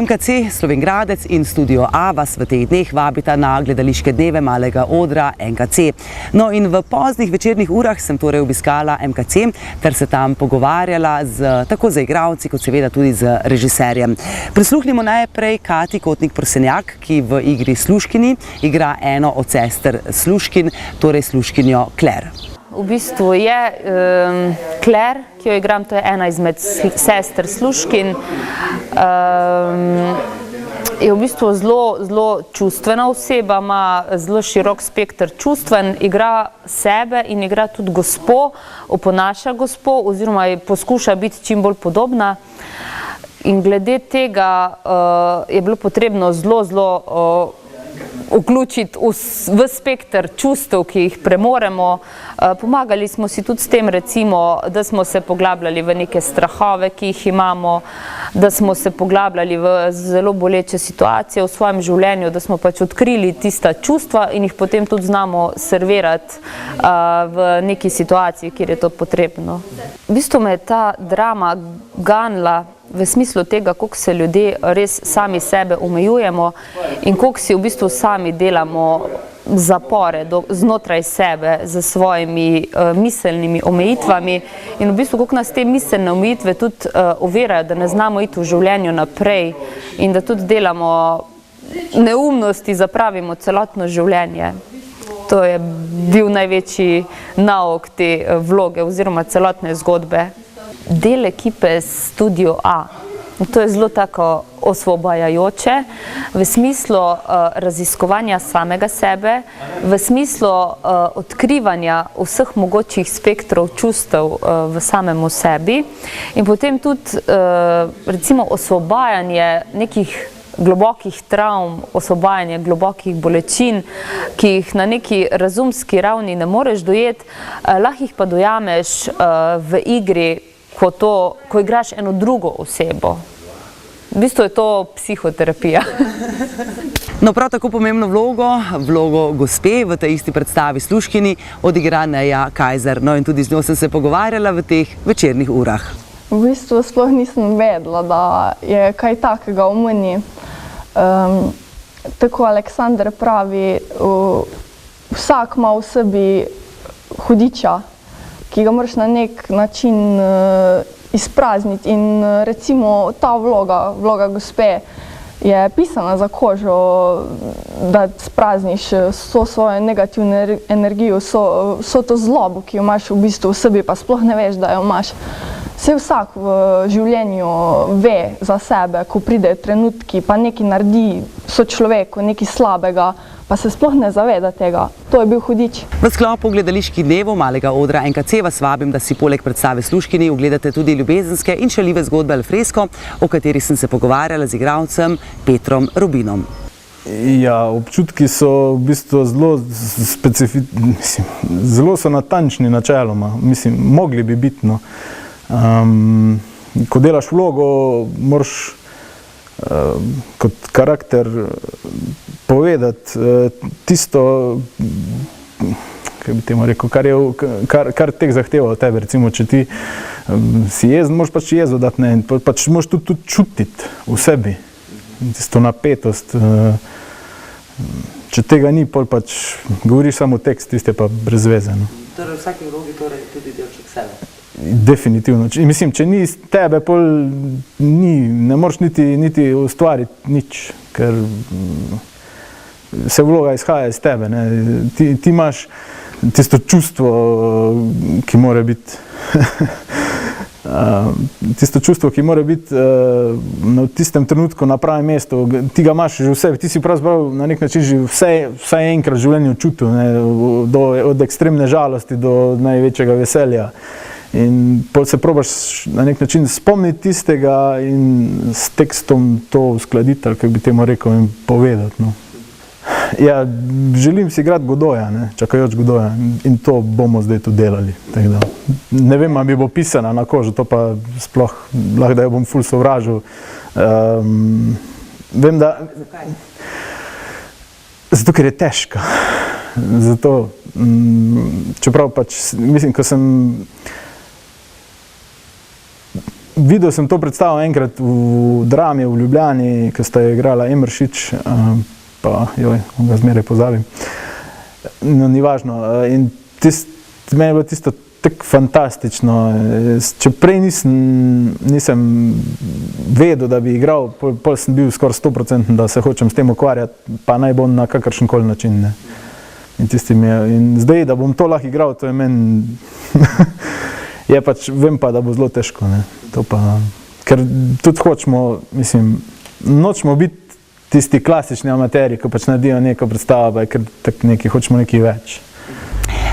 MKC Slovenj Gradec in Studio A vas v teh dneh vabita na gledališke dneve malega odra MKC. No in v poznih večernih urah sem torej obiskala MKC ter se tam pogovarjala tako z igralci kot seveda tudi z režiserjem. Prisluhnimo najprej Katji Kotnik-Prosenjak, ki v igri Služkinji igra eno od sester Služkin, torej služkinjo Claire. V bistvu je Claire, ki jo igram, to je ena izmed sester Služkin. Je v bistvu zelo čustvena oseba, ima zelo širok spekter čustven, igra sebe in igra tudi gospo, oponaša gospo oziroma poskuša biti čim bolj podobna. In glede tega je bilo potrebno zelo vključiti v spekter čustev, ki jih premoremo. Pomagali smo si tudi s tem, recimo, da smo se poglabljali v neke strahove, ki jih imamo, da smo se poglabljali v zelo boleče situacije v svojem življenju, da smo pač odkrili tista čustva in jih potem tudi znamo servirati v neki situaciji, kjer je to potrebno. V bistvu me je ta drama ganila v smislu tega, koliko se ljudje res sami sebe omejujemo in koliko si v bistvu sami delamo zapore znotraj sebe z svojimi miselnimi omejitvami in v bistvu koliko nas te miselne omejitve tudi ovirajo, da ne znamo iti v življenju naprej in da tudi delamo neumnosti, zapravimo celotno življenje. To je bil največji nauk te vloge oziroma celotne zgodbe. Del ekipe Studio A. To je zelo tako osvobajajoče v smislu raziskovanja samega sebe, v smislu odkrivanja vseh mogočih spektrov čustev v samemu sebi in potem tudi recimo osvobajanje nekih globokih travm, osvobajanje globokih bolečin, ki jih na neki razumski ravni ne moreš dojeti, lahko jih pa dojameš v igri, ko igraš eno drugo osebo. V bistvu je to psihoterapija. No, prav tako pomembno vlogo gospe v tej isti predstavi Služkinji odigra Neja Kajzer. No in tudi z njo sem se pogovarjala v teh večernih urah. V bistvu sploh nisem vedela, da je kaj takega v meni. Tako Aleksander pravi, vsak ima v sebi hudiča, ki ga moraš na nek način izprazniti in recimo ta vloga gospe je pisana za kožo, da sprazniš vso svojo negativno energijo, vso to zlobo, ki jo imaš v bistvu v sebi, pa sploh ne veš, da jo imaš. Saj vsak v življenju ve za sebe, ko pride trenutki, pa nekaj naredi sočloveku, nekaj slabega, pa se sploh ne zaveda tega. To je bil hudič. V sklopu gledaliških dnevov malega odra MKC vas vabim, da si poleg predstave Služkinji ogledate tudi ljubezenske in šaljive zgodbe Al fresco, o kateri sem se pogovarjala z igralcem Petrom Rubinom. Ja, občutki so v bistvu zelo so natančni načeloma, mogli bi biti, no. Ko delaš vlogo, moraš kot karakter povedati tisto, kaj bi temu rekel, kar tek zahteva od tebe. Recimo, če ti si jezen, moraš pač jezo dati, ne, in pač moraš tudi čutiti v sebi tisto napetost. Če tega ni, pol pač govoriš samo tekst, tiste pa brez veze. Torej v vsaki vlogi tudi delček sebe? Definitivno. Mislim, če ni iz tebe, pol ne moreš niti ustvariti nič, ker se vloga izhaja iz tebe. Ti imaš tisto čustvo, ki mora biti v tistem trenutku na pravem mestu. Ti ga imaš že v sebi, ti si pravzaprav na nek način že vsaj enkrat v življenju čutil, od ekstremne žalosti do največjega veselja. In se probaš na nek način spomniti tistega in s tekstom to uskladiti, ali kako bi temu rekel, in povedati. Ja, želim si igrati Godoja, čakajoč Godoja, in to bomo zdaj tudi delali. Ne vem, ali mi bo pisana na kožo, to pa sploh lahko, da jo bom ful sovražil. Vem, da... Zato, ker je težka. Zato, čeprav pač, mislim, ko sem videl sem to predstavo enkrat v Drami v Ljubljani, ko sta je igrala Emeršič, pa ga zmeraj pozabim. No, ni važno. In meni je bilo tisto tako fantastično. Če prej nisem vedel, da bi igral, pol sem bil skoraj 100%, da se hočem s tem ukvarjati, pa naj bo na kakršenkoli način. Ne. In zdaj, da bom to lahko igral, to je meni, je pač, vem pa, da bo zelo težko. Ne. To pa, ker tudi hočemo, mislim, nočemo biti tisti klasični amateri, ko pač naredijo neko predstavo, ker hočemo nekaj več.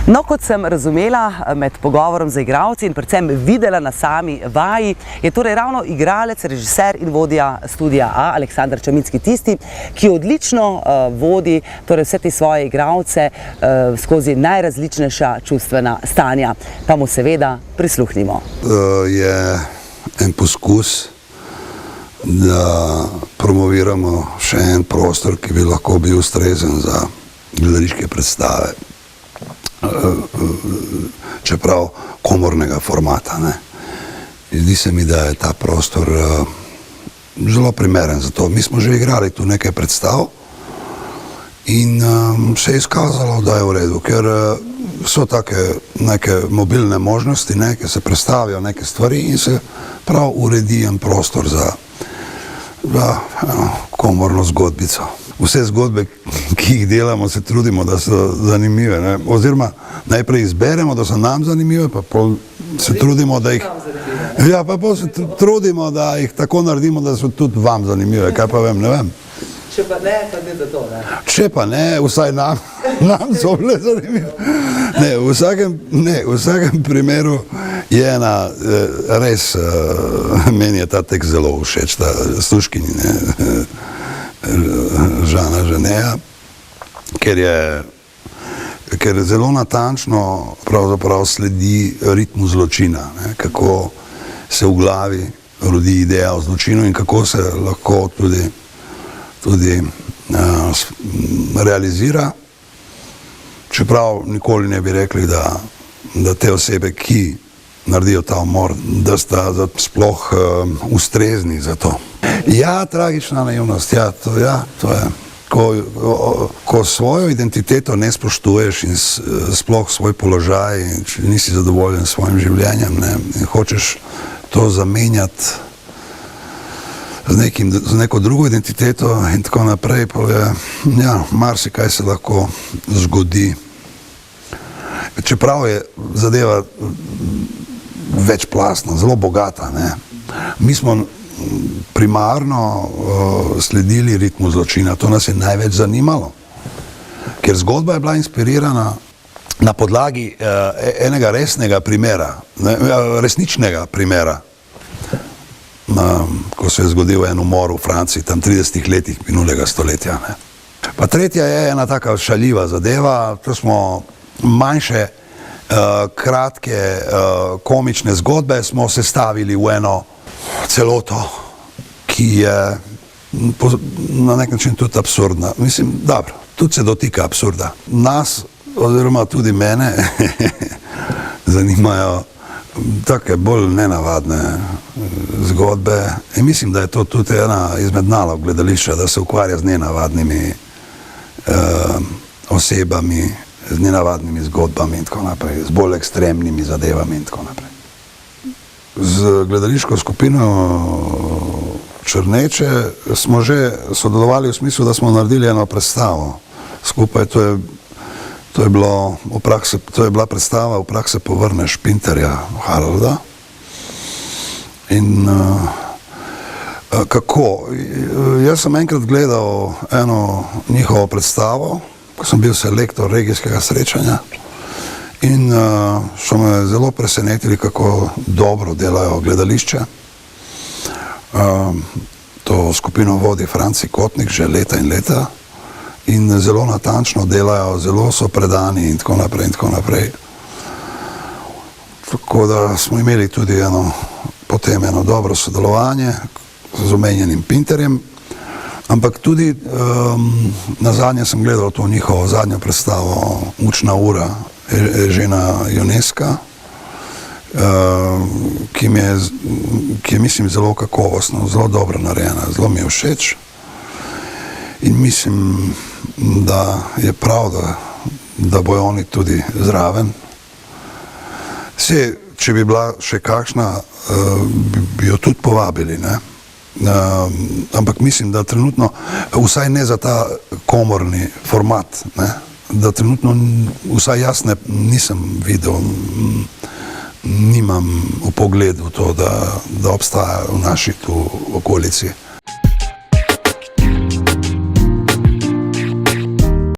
No, kot sem razumela med pogovorom z igralci in predvsem videla na sami vaji, je torej ravno igralec, režiser in vodja Studia A, Aleksander Čaminski, tisti, ki odlično vodi torej vse te svoje igralce skozi najrazličnejša čustvena stanja. Pa mu seveda prisluhnimo. Je en poskus, da promoviramo še en prostor, ki bi lahko bil ustrezen za gledališke predstave, čeprav komornega formata. Ne. Zdi se mi, da je ta prostor zelo primeren za to. Mi smo že igrali tu nekaj predstav in se je izkazalo, da je v redu, ker so take neke mobilne možnosti, ki se predstavijo neke stvari in se prav uredi en prostor za komorno zgodbico. Vse zgodbe, ki jih delamo, se trudimo, da so zanimive. Ne? Oziroma, najprej izberemo, da so nam zanimive, pa se trudimo, da jih... Ja, pa se trudimo, da jih tako naredimo, da so tudi vam zanimive. Kaj pa vem, ne vem. Če pa ne, pa ne za to, ne? Če pa ne, vsaj nam so bile zanimive. V vsakem primeru je ena, res, meni je ta tekst zelo všeč, ta Sluškini, ne, Žana Ženeja, ker zelo natančno pravzaprav sledi ritmu zločina, ne, kako se v glavi rodi ideja o zločinu in kako se lahko tudi realizira, čeprav nikoli ne bi rekli, da te osebe, ki naredijo ta umor, da sta sploh ustrezni za to. Ja, tragična naivnost, to je. Ko svojo identiteto ne spoštuješ in sploh svoj položaj, in če nisi zadovoljen s svojim življenjem, ne, in hočeš to zamenjati z neko drugo identiteto in tako naprej, pa je, marsikaj se lahko zgodi. Čeprav je zadeva večplastna, zelo bogata, ne. Mi smo primarno sledili ritmu zločina, to nas je največ zanimalo, ker zgodba je bila inspirirana na podlagi enega resnega primera, resničnega primera, ko se je zgodil en umor v Franciji, tam 30 letih minulega stoletja. Ne. Pa tretja je ena taka šaljiva zadeva, to smo manjše, kratke, komične zgodbe smo sestavili v eno celoto, ki je na nek način tudi absurdna. Mislim, dobro, tudi se dotika absurda. Nas, oziroma tudi mene, zanimajo take bolj nenavadne zgodbe. In mislim, da je to tudi ena izmed nalog gledališča, da se ukvarja z nenavadnimi osebami, z nenavadnimi zgodbami in tako naprej, z bolj ekstremnimi zadevami in tako naprej. Z gledališko skupino Črneče smo že sodelovali v smislu, da smo naredili eno predstavo. Skupaj to je bila predstava V prah se povrneš Pinterja Harolda. In kako? Jaz sem enkrat gledal eno njihovo predstavo, ko sem bil selektor regijskega srečanja in so me zelo presenetili, kako dobro delajo gledališče. To skupino vodi Franci Kotnik že leta in leta in zelo natančno delajo, zelo so predani in tako naprej in tako naprej. Tako da smo imeli tudi potem eno dobro sodelovanje z omenjenim Pinterjem, ampak tudi nazadnje sem gledal to njihovo zadnjo predstavo Učna ura Ežena Ionesca, ki je mislim zelo kakovostno, zelo dobro narejena, zelo mi je všeč. In mislim, da je prav, da bojo oni tudi zraven. Če bi bila še kakšna, bi jo tudi povabili, ne? Ampak mislim, da trenutno, vsaj ne za ta komorni format, ne? Da trenutno, vsaj jaz nisem videl, nimam v pogledu to, da obstaja v naši tu okolici.